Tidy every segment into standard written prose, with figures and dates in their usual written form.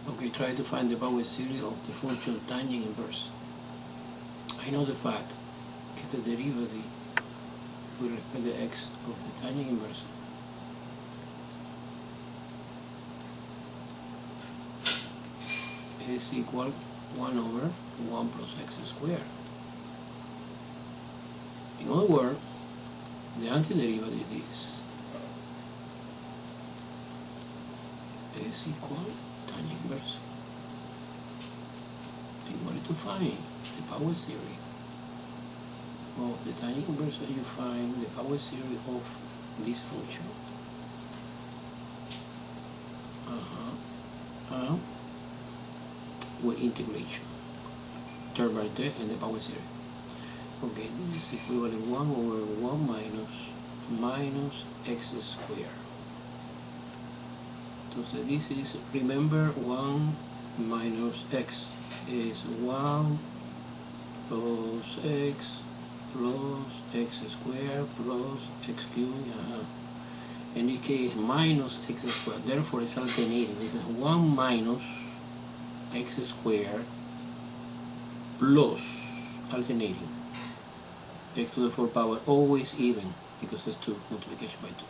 Okay, try to find the power series of the function tangent inverse. I know the fact that the derivative with respect to x of the tangent inverse is equal 1 over 1 plus x squared. In other words, the antiderivative is equal tangent inverse. In order to find the power series of the tangent inverse, you find the power series of this function. With integration, term by term, and the power series. Okay, this is equivalent 1 over 1 minus x squared. So this is, remember, 1 minus x is 1 plus x squared plus x cubed. In this case, minus x squared. Therefore, it's alternating. This is 1 minus x squared plus alternating x to the 4th power, always even because it's 2, multiplication by 2,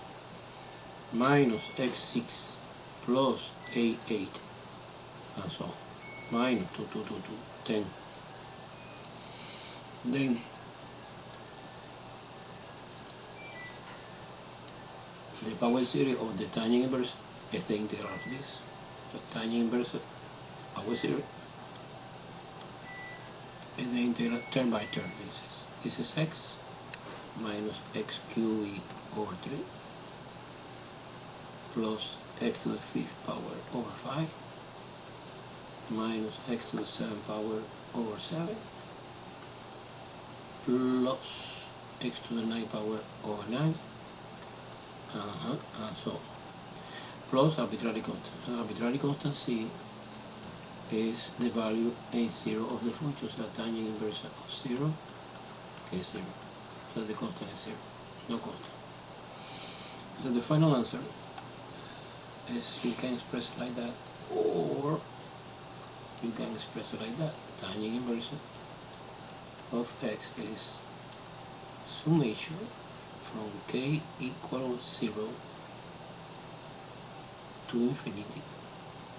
minus x6 plus a8 and so on, minus 10. Then the power series of the tangent inverse is the integral of this. The tangent inverse power series is the integral term by term. This is x minus x cubed over 3 plus x to the 5th power over 5 minus x to the 7th power over 7 plus x to the 9th power over 9 and so on, plus arbitrary constant. Arbitrary constant C is the value a0 of the function, so tangent inverse of 0 is 0. So the constant is 0, no constant. So the final answer is, you can express it like that, or you can express it like that. Tangent inverse of x is summation from k equals 0 to infinity,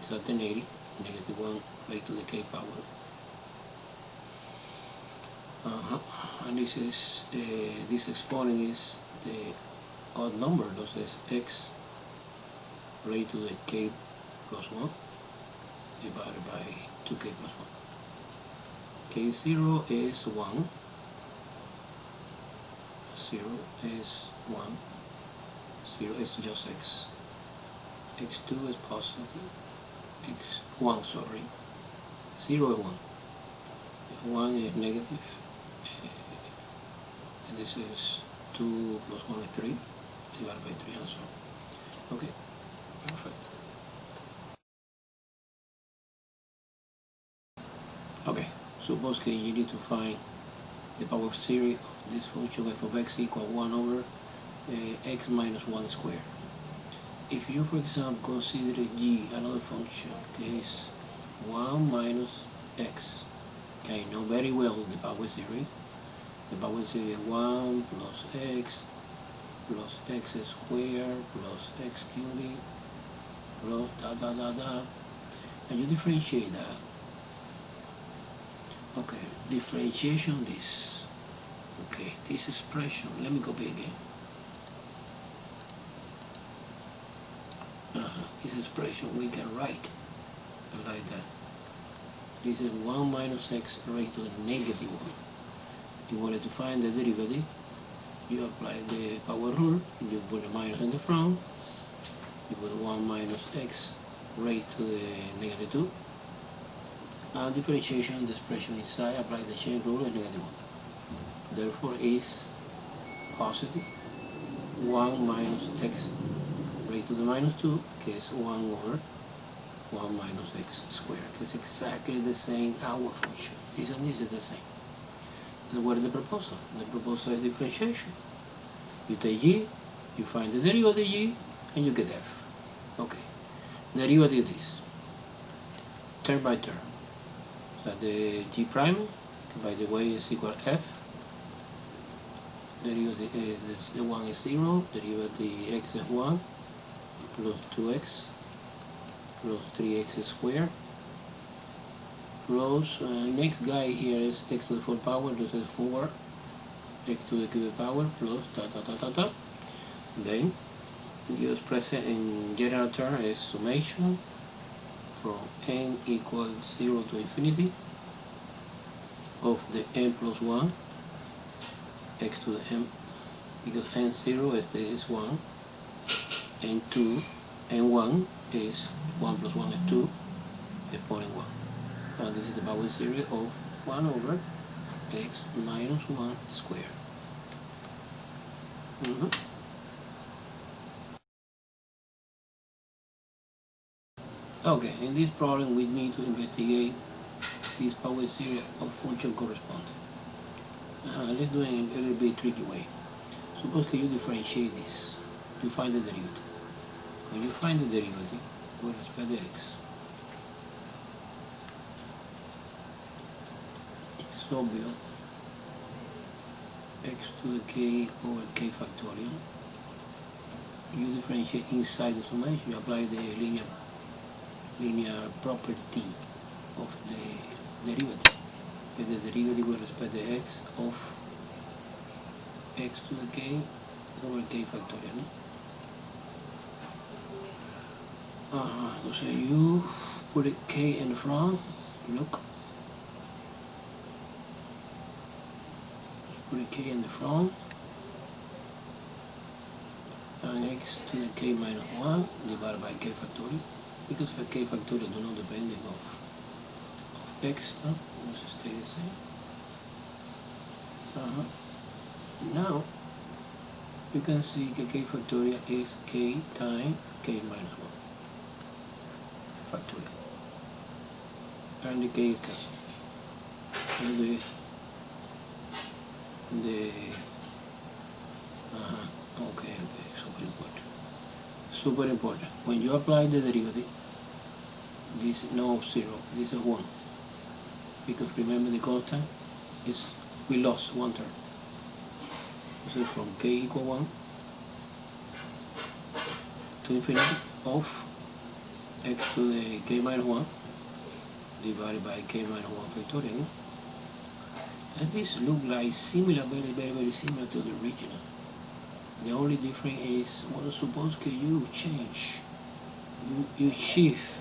it's alternating, -1 raised to the k power. And this is this exponent is the odd number, that is x raised to the k plus 1 divided by 2k plus 1. K0 is 1, 0 is 1, 0 is just x, x2 is positive, x1, sorry, 0 is 1, 1 is negative, and this is 2 plus 1 is 3, divided by 3 and so on. Okay, perfect. Okay, suppose you need to find the power series of this function f of x equal 1 over x minus 1 squared. If you, for example, consider g another function, is 1 minus x, okay, I know very well the power series. The power series is 1 plus x squared plus x cubed plus and you differentiate that. Okay, differentiation this. Okay, this expression, let me copy again. This expression we can write like that. This is 1 minus x raised to the -1. In order to find the derivative, you apply the power rule, you put a minus in the front, you put 1 minus x raised to the -2, and differentiation, the expression inside, apply the chain rule and -1. Therefore is positive 1 minus x raised to the -2, que is 1 over 1 minus x squared. It's exactly the same our function. This and this is the same. So what is the proposal? The proposal is differentiation. You take g, you find the derivative of g, and you get f. Okay. Derivative of this. term by term. So the g prime, by the way, is equal f. Derivative the 1 is 0, derivative the x is 1, plus 2x, plus 3x squared, plus next guy here is x to the 4th power, this is 4, x to the cubed power, plus ta. Then you express it in general term as summation from n equals 0 to infinity of the n plus 1 x to the m, because n0 is 1, n2, n1 is 1 plus 1 is 2, exponent 1. And this is the power series of 1 over x minus 1 squared. Okay, in this problem we need to investigate this power series of function corresponding. Let's do it in a little bit tricky way. Suppose that you differentiate this to find the derivative. When you find the derivative with respect to x, it's obvious x to the k over k factorial. You differentiate inside the summation, you apply the linear property of the derivative. The derivative with respect to x of x to the k over k factorial. So you put a k in front, look. Put a k in the front, and x to the k minus 1 divided by k factorial, because for k factorial do not depend of x, no? Let's stay the same. Now you can see that k factorial is k times k minus 1 factorial, and the k is cancelled. And okay, super important. When you apply the derivative, this is no 0, this is 1, because remember the constant is, we lost one term. This is from k equal 1 to infinity of x to the k minus 1 divided by k minus 1 factorial. And this looks like similar, very similar to the original. The only difference is, well, suppose that you change, you shift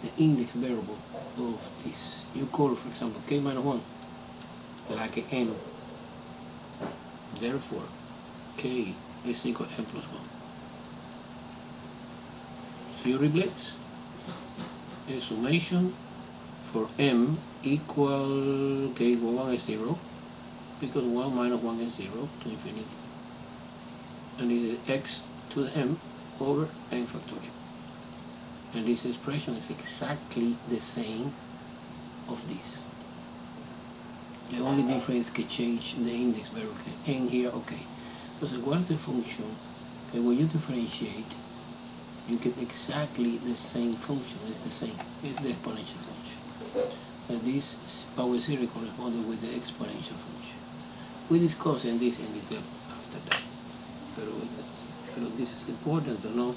the index variable of this. You call, for example, k minus 1 like an m. Therefore, k is equal to m plus 1. So you replace a summation for m equal k equal 1 is 0, because 1 minus 1 is 0 to infinity. And this is x to the m over n factorial. And this expression is exactly the same of this. The only difference is to change the index variable, n here, okay. So what is the function? And when you differentiate, you get exactly the same function. It's the same. It's the exponential function. And this power series corresponds with the exponential function. We discuss this in detail after that. But this is important to know,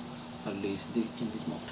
at least in this moment.